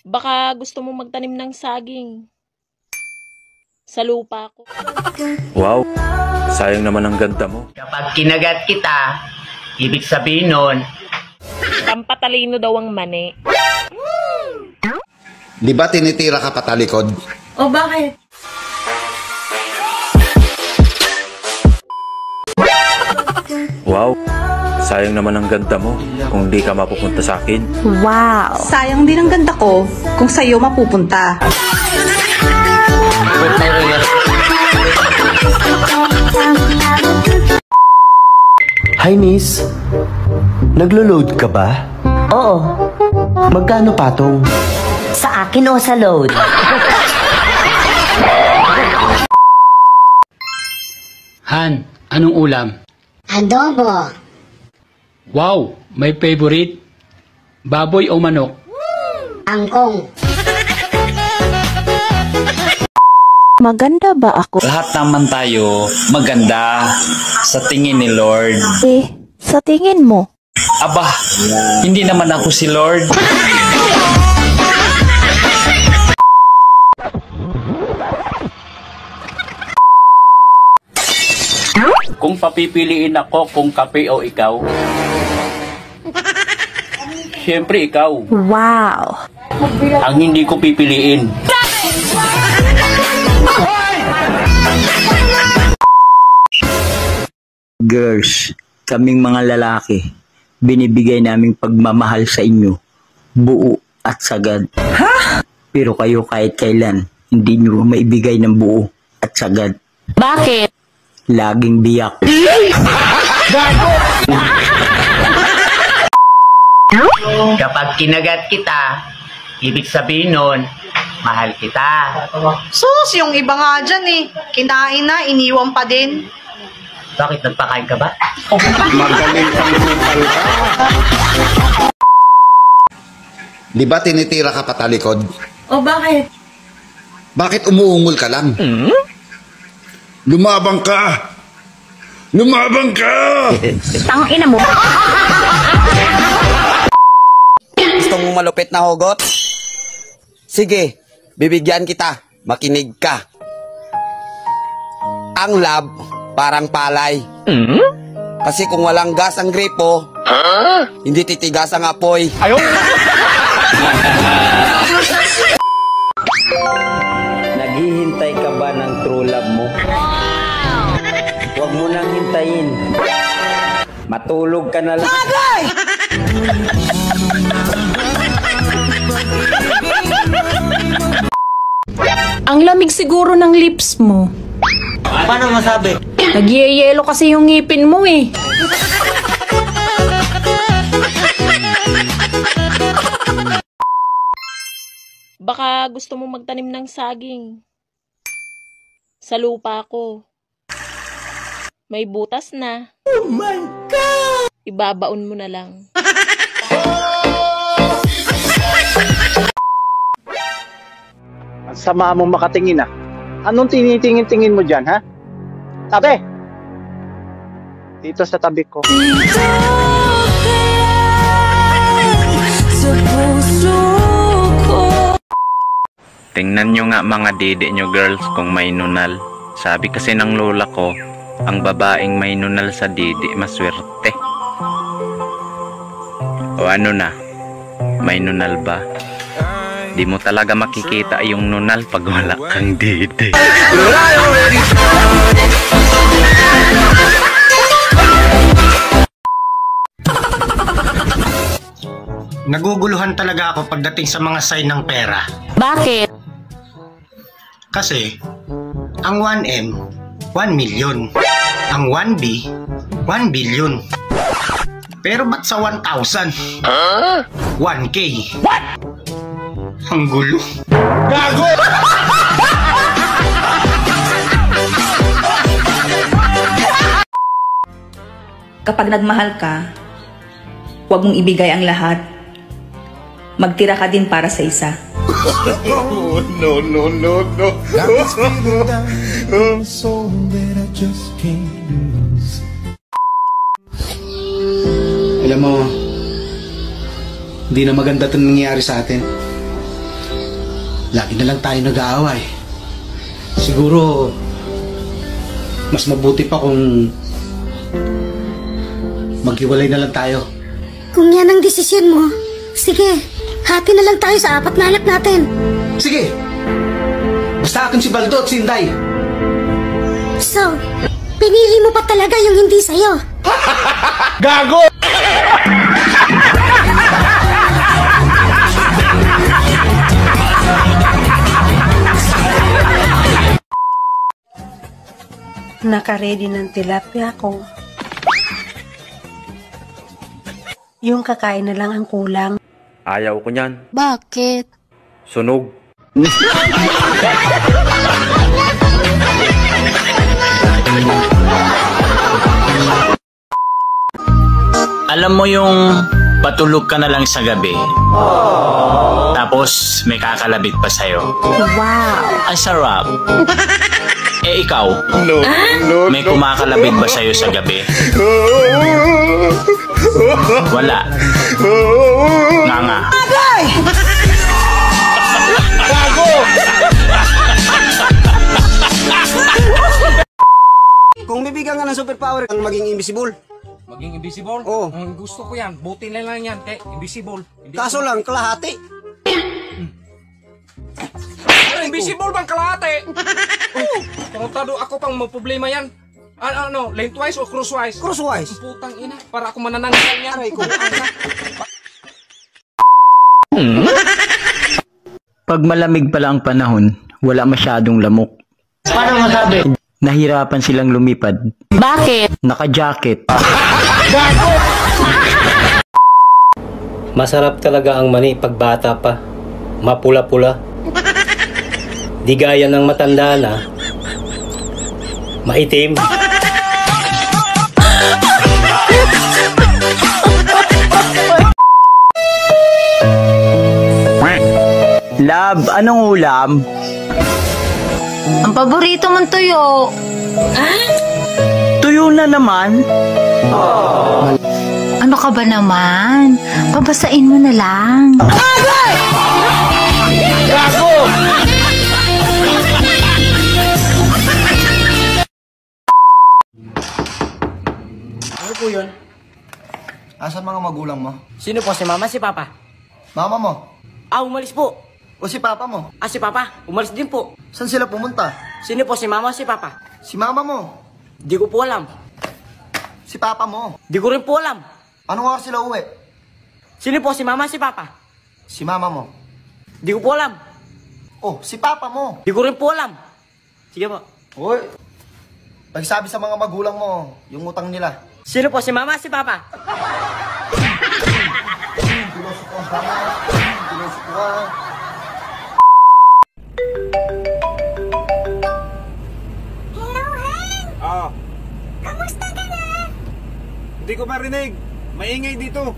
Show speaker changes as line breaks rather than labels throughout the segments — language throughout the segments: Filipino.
Baka gusto mo magtanim ng saging. Sa lupa ko.
Wow, sayang naman ang ganda mo.
Kapag kinagat kita, ibig sabihin nun,
Pampatalino daw ang mani.
Di ba tinitira ka patalikod?
O bakit?
Wow, sayang naman ang ganda mo kung di ka mapupunta sa akin.
Wow!
Sayang din ang ganda ko kung sa'yo mapupunta.
Hi, miss. Naglo-load ka ba?
Oo.
Magkano patong?
Sa akin o sa load?
Han, anong ulam?
Adobo.
Wow, may favorite? Baboy o manok?
Angkong.
Maganda ba ako?
Lahat naman tayo maganda sa tingin ni Lord.
Sa tingin mo?
Aba, hindi naman ako si Lord. Kung papipiliin ako kung kape o ikaw, siyempre ikaw.
Wow!
Ang hindi ko pipiliin.
girls, kaming mga lalaki, binibigay naming pagmamahal sa inyo, buo at sagad. Ha? Pero kayo kahit kailan, hindi nyo maibigay ng buo at sagad.
Bakit?
Laging biyak. Kapag kinagat kita, ibig sabihin nun, mahal kita.
Sus, yung iba nga dyan eh. Kinain na, iniwan pa din.
Bakit nagpakain ka ba?
Magaling kang kupal ka. Di ba tinitira ka patalikod?
O bakit?
Bakit umuungol ka lang? Lumabang ka! Lumabang ka!
Tang ina mo.
Gusto mong malupit na hugot? Sige, bibigyan kita. Makinig ka. Ang love, parang palay. Kasi kung walang gas ang gripo, hindi titigas ang apoy.
Naghihintay ka ba ng true love mo? Huwag mo nang hintayin. Matulog ka na lang.
Ang lamig siguro ng lips mo.
Paano masabi?
Nagyeyelo kasi yung ngipin mo eh. Baka gusto mo magtanim ng saging. Sa lupa ko. May butas na.
Oh my God!
Ibabaon mo na lang.
Ang sama mong makatingin ah. Anong tinitingin-tingin mo dyan, ha? Tabi! Dito sa tabi ko.
Tingnan nyo nga mga dede nyo girls kung may nunal. Sabi kasi ng lola ko, ang babaeng may nunal sa dede maswerte. O ano na, may nunal ba? Di mo talaga makikita yung nunal pag wala kang dede.
Naguguluhan talaga ako pagdating sa mga sign ng pera.
Bakit?
Kasi, ang 1M, 1 million. Ang 1B, 1 billion. Pero ba't sa 1,000? 1K. What? Ang gulo.
Gago!
Kapag nagmahal ka, huwag mong ibigay ang lahat. Magtira ka din para sa isa.
No, no, no, no.
Alam mo, hindi na maganda itong nangyayari sa atin.
Lagi na lang tayo nag-aaway. Siguro, mas mabuti pa kung maghiwalay na lang tayo.
Kung yan ang desisyon mo, sige, hati na lang tayo sa 4 na anak natin.
Sige! Basta akin si Baldo at si Inday.
So, pinili mo pa talaga yung hindi sa'yo.
Gago!
Naka-ready ng tilapia ko. Yung kakain na lang ang kulang.
Ayaw ko niyan.
Bakit?
Sunog.
Alam mo yung patulog ka na lang sa gabi. Tapos may kakalabit pa sa'yo.
Wow.
Ang sarap. Eh ikaw, may kumakalabit ba sa'yo sa gabi? Wala. Nga.
Kung bibigyan ka ng superpower, ang maging invisible.
Maging invisible?
Oo.
Ang gusto ko yan. Buti na lang yan. Kaya invisible.
Kaso lang, kalahati.
Invisible bang kalahati? Tungtado ako pang problema yan. Ano, lengthwise o crosswise?
Crosswise.
Putang ina. Para ako manananggal niya. Aray ko.
Pag malamig pala ang panahon, wala masyadong lamok.
Paano masabi?
Nahirapan silang lumipad.
Bakit?
Naka-jacket.
Masarap talaga ang mani pag bata pa. Mapula-pula. Di gaya ng matanda na. Maitim.
Love, anong ulam?
Ang paborito mong tuyo.
Tuyo na naman.
Ano ka ba naman? Pabasain mo na lang.
Gago!
Ano po yun? Asan mga magulang mo?
Sino po? Si mama, si papa?
Mama mo?
Umalis po.
O si papa mo?
Si papa, umalis din po.
Saan sila pumunta?
Sino po? Si mama, si papa?
Si mama mo?
Di ko po alam.
Si papa mo?
Di ko rin po alam.
Anong oras sila uwi?
Sino po? Si mama, si papa?
Si mama mo?
Di ko po alam.
Oh, si papa mo?
Di ko rin po alam. Sige po.
Uy, pagsabi sa mga magulang mo, yung utang nila.
Sino po? Si mama, si papa?
Kamusta ka na?
Hindi ko marinig. Maingay dito.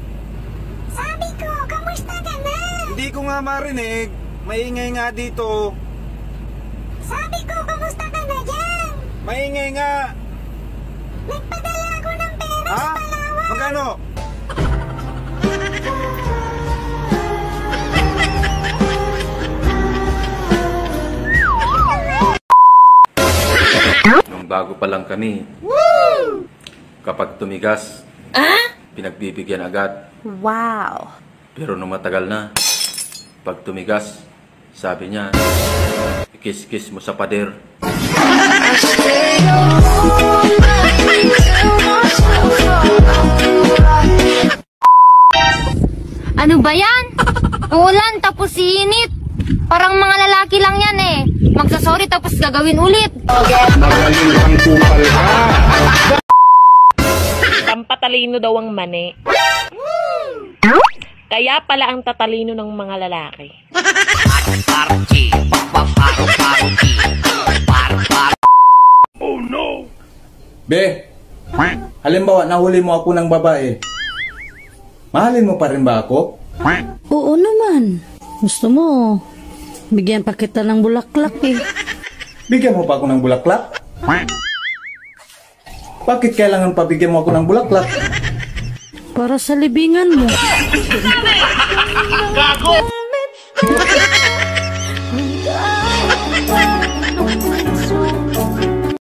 Sabi ko, kamusta ka na?
Hindi ko nga marinig. Maingay nga dito.
Sabi ko, kamusta ka na dyan?
Maingay nga.
Nagpadala ako ng pera
Ha?
sa Palawan.
Magkano?
Nung bago pa lang kami, kapag tumigas, pinagbibigyan agad.
Wow.
Pero nung matagal na, pag tumigas, sabi niya, ikis-kis mo sa pader.
Ano ba yan? Ulan tapos init. Parang mga lalaki lang yan eh. Magsasorry tapos gagawin ulit.
Magaling kang kupal ka.
Pampatalino daw ang mani. Kaya pala ang tatalino ng mga lalaki.
Oh no!
Be, halimbawa nahuli mo ako ng babae. Mahalin mo pa rin ba ako?
Oo naman. Gusto mo, bigyan pa kita ng bulaklak eh.
Bigyan mo pa ako ng bulaklak? Bakit kailangan pabigyan mo ako ng bulaklak?
Para sa libingan mo.
Gago!